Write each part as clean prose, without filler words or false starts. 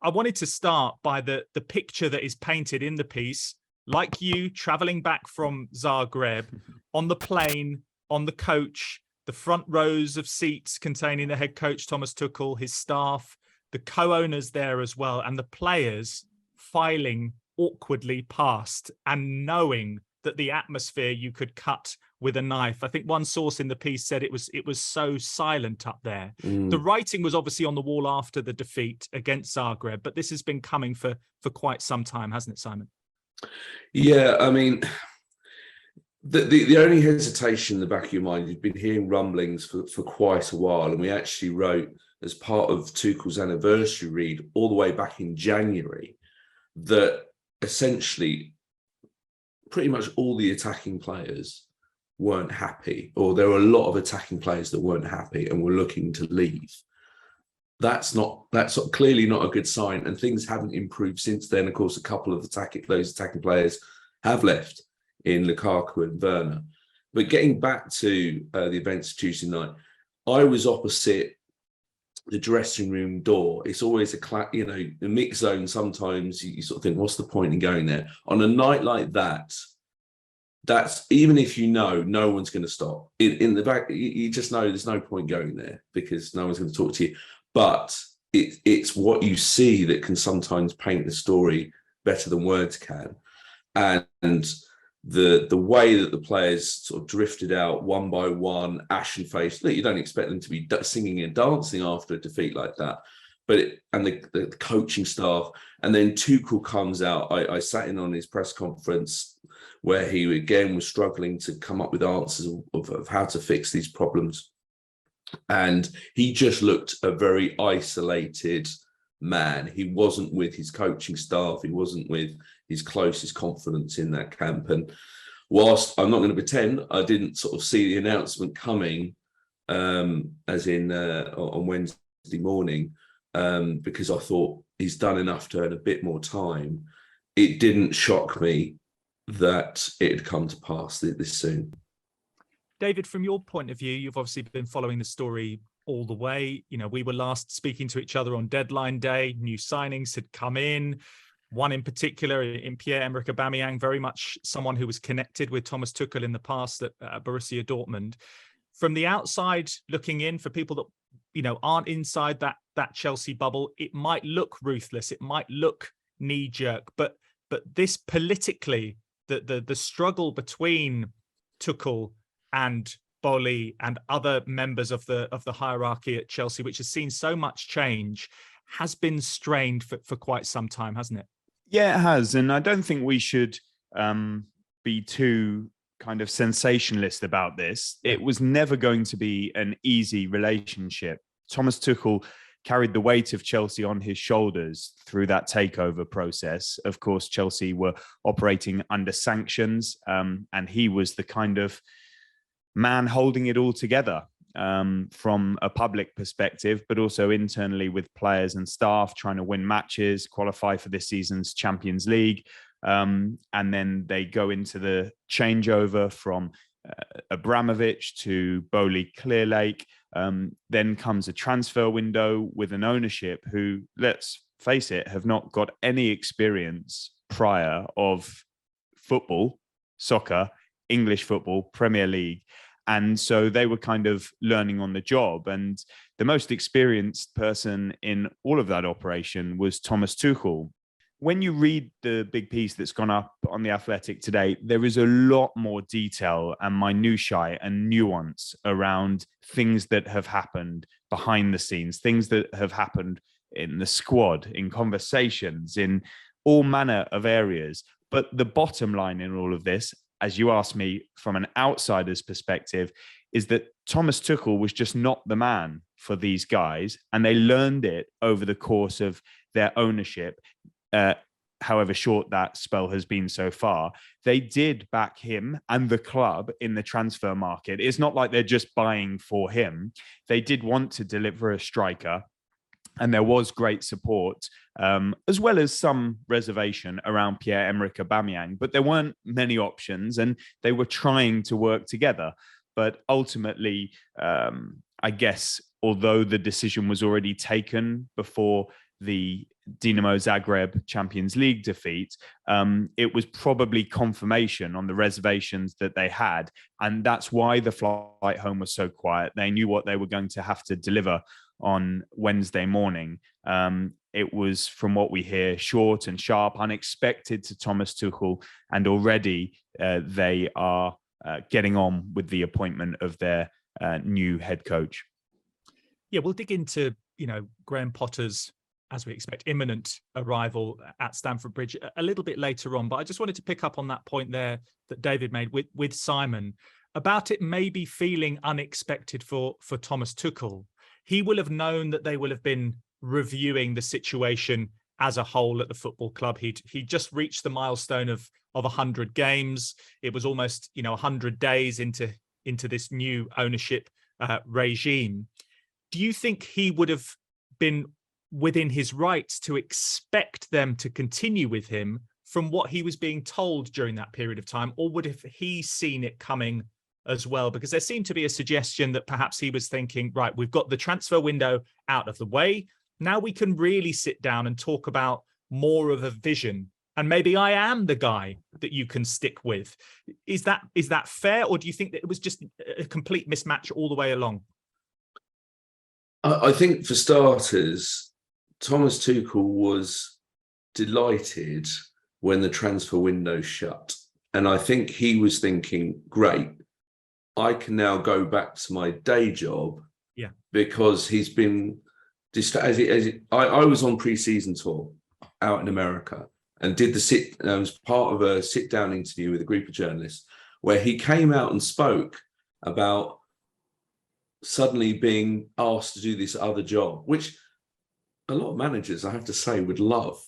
I wanted to start by the picture that is painted in the piece, like you traveling back from Zagreb on the plane, on the coach, the front rows of seats containing the head coach, Thomas Tuchel, his staff, the co-owners there as well, and the players filing awkwardly past and knowing that the atmosphere you could cut with a knife. I think one source in the piece said it was so silent up there. The writing was obviously on the wall after the defeat against Zagreb, but this has been coming for quite some time, hasn't it, Simon? Yeah, I mean, the only hesitation in the back of your mind, you've been hearing rumblings for quite a while, and we actually wrote as part of Tuchel's anniversary read all the way back in January that essentially pretty much all the attacking players weren't happy, or there were a lot of attacking players that weren't happy and were looking to leave. That's clearly not a good sign, and things haven't improved since then. Of course, a couple of those attacking players have left in Lukaku and Werner. But getting back to the events Tuesday night, I was opposite the dressing room door. It's always a mixed zone. Sometimes you sort of think, what's the point in going there? On a night like that, that's, even if you know no one's going to stop in the back, you just know there's no point going there because no one's going to talk to you. But it's what you see that can sometimes paint the story better than words can. And the way that the players sort of drifted out one by one, ashen faced. Look, you don't expect them to be singing and dancing after a defeat like that. But the coaching staff, and then Tuchel comes out. I sat in on his press conference where he again was struggling to come up with answers of how to fix these problems. And he just looked a very isolated man. He wasn't with his coaching staff. He wasn't with his closest confidants in that camp. And whilst I'm not going to pretend I didn't sort of see the announcement coming, as in on Wednesday morning, because I thought he's done enough to earn a bit more time, it didn't shock me that it had come to pass this soon. David, from your point of view, you've obviously been following the story all the way. You know, we were last speaking to each other on deadline day. New signings had come in. One in particular, in Pierre-Emerick Aubameyang, very much someone who was connected with Thomas Tuchel in the past at Borussia Dortmund. From the outside looking in, for people that, you know, aren't inside that Chelsea bubble, it might look ruthless. It might look knee-jerk. But this politically, the struggle between Tuchel and Boehly and other members of the hierarchy at Chelsea, which has seen so much change, has been strained for quite some time, hasn't it? Yeah, it has. And I don't think we should be too kind of sensationalist about this. It was never going to be an easy relationship. Thomas Tuchel carried the weight of Chelsea on his shoulders through that takeover process. Of course, Chelsea were operating under sanctions, and he was the kind of man holding it all together from a public perspective, but also internally with players and staff, trying to win matches, qualify for this season's Champions League. And then they go into the changeover from Abramovich to Boehly Clearlake. Then comes a transfer window with an ownership who, let's face it, have not got any experience prior of football, soccer, English football, Premier League. And so they were kind of learning on the job. And the most experienced person in all of that operation was Thomas Tuchel. When you read the big piece that's gone up on The Athletic today, there is a lot more detail and minutiae and nuance around things that have happened behind the scenes, things that have happened in the squad, in conversations, in all manner of areas. But the bottom line in all of this, as you asked me from an outsider's perspective, is that Thomas Tuchel was just not the man for these guys. And they learned it over the course of their ownership, however short that spell has been so far. They did back him and the club in the transfer market. It's not like they're just buying for him. They did want to deliver a striker. And there was great support, as well as some reservation around Pierre-Emerick Aubameyang. But there weren't many options, and they were trying to work together. But ultimately, I guess, although the decision was already taken before the Dinamo Zagreb Champions League defeat, it was probably confirmation on the reservations that they had. And that's why the flight home was so quiet. They knew what they were going to have to deliver on Wednesday morning. It was, from what we hear, short and sharp, unexpected to Thomas Tuchel. And already they are getting on with the appointment of their new head coach. Yeah, we'll dig into, Graham Potter's, as we expect, imminent arrival at Stamford Bridge a little bit later on. But I just wanted to pick up on that point there that David made with Simon about it maybe feeling unexpected for Thomas Tuchel. He will have known that they will have been reviewing the situation as a whole at the football club. He just reached the milestone of 100 games. It was almost 100 days into this new ownership regime. Do you think he would have been within his rights to expect them to continue with him from what he was being told during that period of time, or would have he seen it coming as well? Because there seemed to be a suggestion that perhaps he was thinking, right, we've got the transfer window out of the way. Now we can really sit down and talk about more of a vision. And maybe I am the guy that you can stick with. Is that fair? Or do you think that it was just a complete mismatch all the way along? I think for starters, Thomas Tuchel was delighted when the transfer window shut. And I think he was thinking, great, I can now go back to my day job. Yeah. Because he's been I was on pre-season tour out in America and did was part of a sit-down interview with a group of journalists where he came out and spoke about suddenly being asked to do this other job, which a lot of managers, I have to say, would love.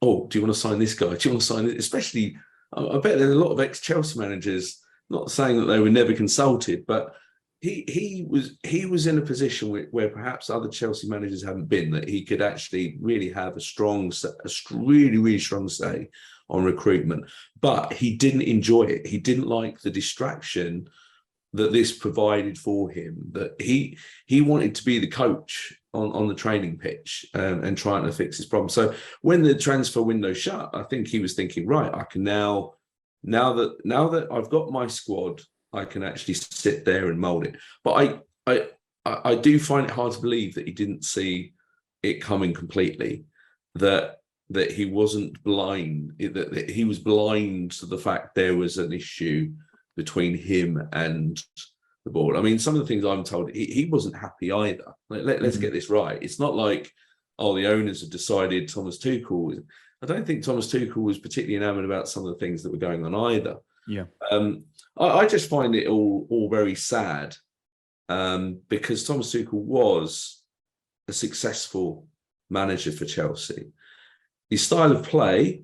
Oh, do you want to sign this guy? Do you want to sign it? Especially, I bet there's a lot of ex-Chelsea managers, not saying that they were never consulted, but he was in a position where perhaps other Chelsea managers haven't been, that he could actually really have a really, really strong say on recruitment. But he didn't enjoy it. He didn't like the distraction that this provided for him, that he wanted to be the coach on the training pitch and trying to fix his problem. So when the transfer window shut, I think he was thinking, right, I can now that I've got my squad, I can actually sit there and mold it. But I do find it hard to believe that he didn't see it coming completely, that he wasn't blind, that he was blind to the fact there was an issue between him and the board. I mean, some of the things I'm told, he wasn't happy either. Let's get this right. It's not like, the owners have decided Thomas Tuchel. I don't think Thomas Tuchel was particularly enamored about some of the things that were going on either. Yeah. I just find it all very sad because Thomas Tuchel was a successful manager for Chelsea. His style of play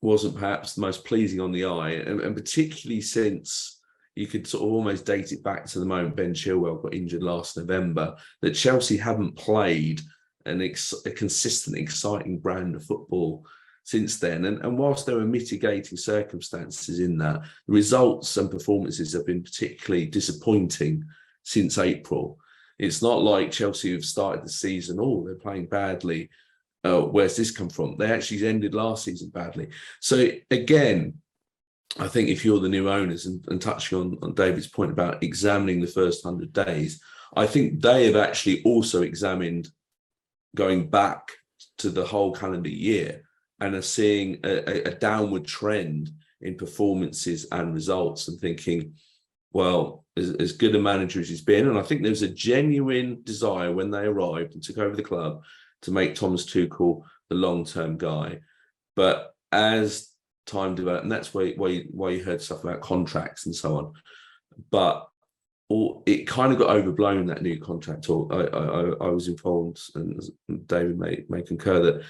wasn't perhaps the most pleasing on the eye, and particularly since you could sort of almost date it back to the moment Ben Chilwell got injured last November, that Chelsea haven't played a consistent, exciting brand of football since then. And whilst there were mitigating circumstances in that, the results and performances have been particularly disappointing since April. It's not like Chelsea have started the season, they're playing badly. Where's this come from? They actually ended last season badly. So again, I think if you're the new owners, and touching on David's point about examining the first 100 days, I think they have actually also examined going back to the whole calendar year and are seeing a downward trend in performances and results, and thinking, well, as good a manager as he's been, and I think there was a genuine desire when they arrived and took over the club to make Thomas Tuchel the long-term guy. But as time developed, and that's why you heard stuff about contracts and so on, but it kind of got overblown, that new contract talk. I was informed, and David may concur,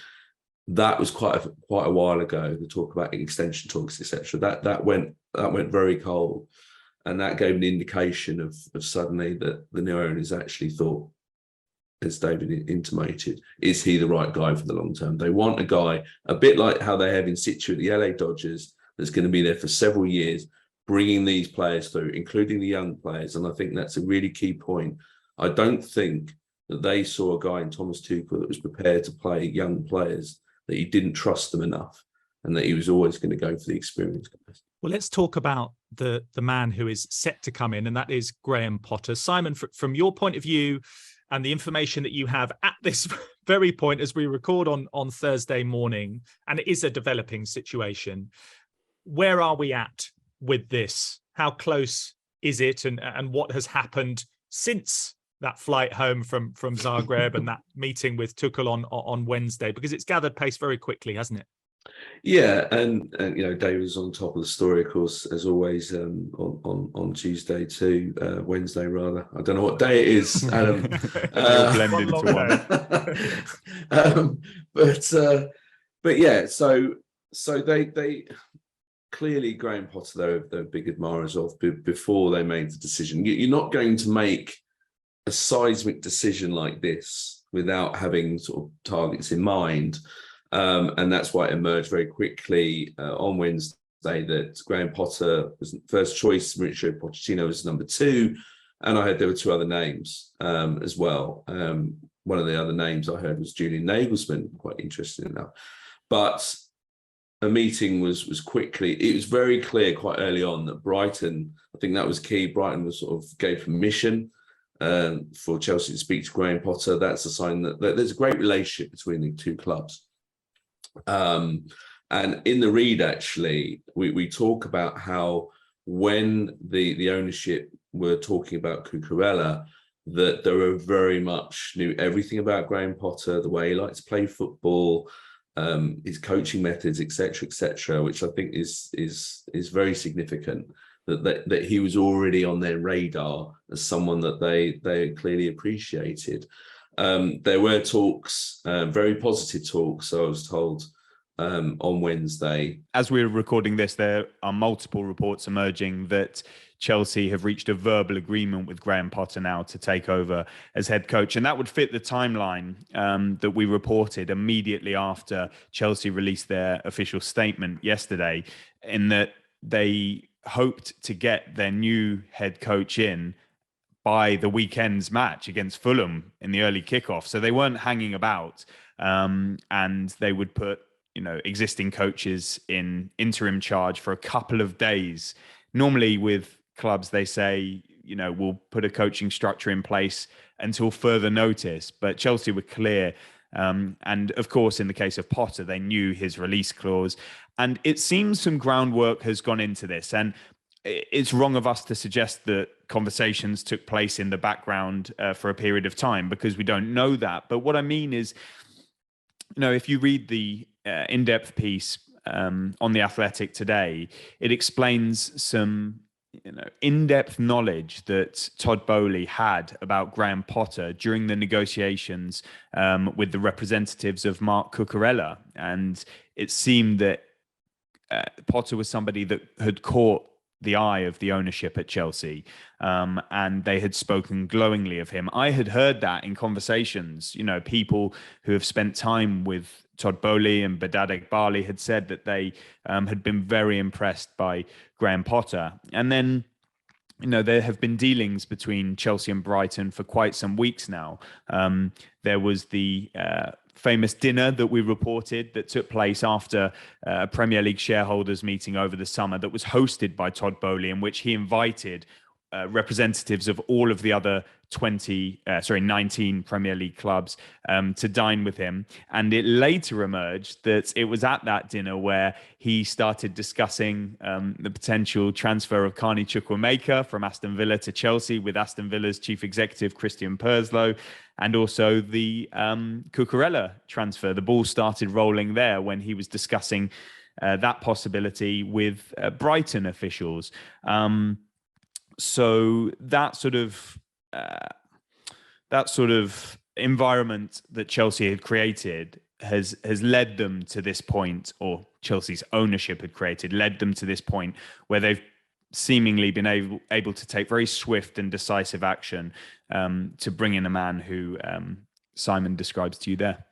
that was quite a while ago, the talk about extension talks, etc. That went very cold, and that gave an indication of suddenly that the new owners actually thought, as David intimated, is he the right guy for the long term? They want a guy, a bit like how they have in situ at the LA Dodgers, that's going to be there for several years, bringing these players through, including the young players. And I think that's a really key point. I don't think that they saw a guy in Thomas Tuchel that was prepared to play young players, that he didn't trust them enough, and that he was always going to go for the experienced guys. Well, let's talk about the man who is set to come in, and that is Graham Potter. Simon, from your point of view and the information that you have at this very point as we record on Thursday morning, and it is a developing situation, where are we at with this? How close is it, and what has happened since that flight home from Zagreb and that meeting with Tuchel on Wednesday? Because it's gathered pace very quickly, hasn't it? Yeah, and David was on top of the story, of course, as always, on Tuesday too, Wednesday rather. I don't know what day it is, Adam. Blended into one. But yeah, so they clearly, Graham Potter, they're big admirers of before they made the decision. You're not going to make a seismic decision like this without having sort of targets in mind. And that's why it emerged very quickly on Wednesday that Graham Potter was first choice, Mauricio Pochettino was number 2, and I heard there were 2 other names as well. One of the other names I heard was Julian Nagelsmann, quite interesting enough. But a meeting was quickly, it was very clear quite early on that Brighton, I think that was key, Brighton was sort of gave permission for Chelsea to speak to Graham Potter. That's a sign that there's a great relationship between the 2 clubs. And in the read, actually, we talk about how when the ownership were talking about Cucurella, that they were very much knew everything about Graham Potter, the way he likes to play football, his coaching methods, etc., which I think is very significant. That he was already on their radar as someone that they clearly appreciated. There were talks, very positive talks, I was told, on Wednesday. As we're recording this, there are multiple reports emerging that Chelsea have reached a verbal agreement with Graham Potter now to take over as head coach. And that would fit the timeline that we reported immediately after Chelsea released their official statement yesterday, in that they hoped to get their new head coach in by the weekend's match against Fulham in the early kickoff. So they weren't hanging about, and they would put existing coaches in interim charge for a couple of days. Normally with clubs, they say, we'll put a coaching structure in place until further notice. But Chelsea were clear. And of course, in the case of Potter, they knew his release clause. And it seems some groundwork has gone into this. And it's wrong of us to suggest that conversations took place in the background for a period of time, because we don't know that. But what I mean is, if you read the in-depth piece on The Athletic today, it explains some in-depth knowledge that Todd Boehly had about Graham Potter during the negotiations with the representatives of Mark Cucurella. And it seemed that Potter was somebody that had caught the eye of the ownership at Chelsea, and they had spoken glowingly of him. I had heard that in conversations. People who have spent time with Todd Boehly and Badad Eghbali had said that they had been very impressed by Graham Potter. And then, there have been dealings between Chelsea and Brighton for quite some weeks now. There was the famous dinner that we reported that took place after a Premier League shareholders meeting over the summer that was hosted by Todd Boehly, in which he invited representatives of all of the other 19 Premier League clubs to dine with him. And it later emerged that it was at that dinner where he started discussing the potential transfer of Carney Chukwuemeka from Aston Villa to Chelsea with Aston Villa's chief executive, Christian Purslow, and also the Cucurella transfer. The ball started rolling there when he was discussing that possibility with Brighton officials. So that sort of environment that Chelsea had created has led them to this point, or Chelsea's ownership had led them to this point where they've seemingly been able to take very swift and decisive action to bring in a man who Simon describes to you there.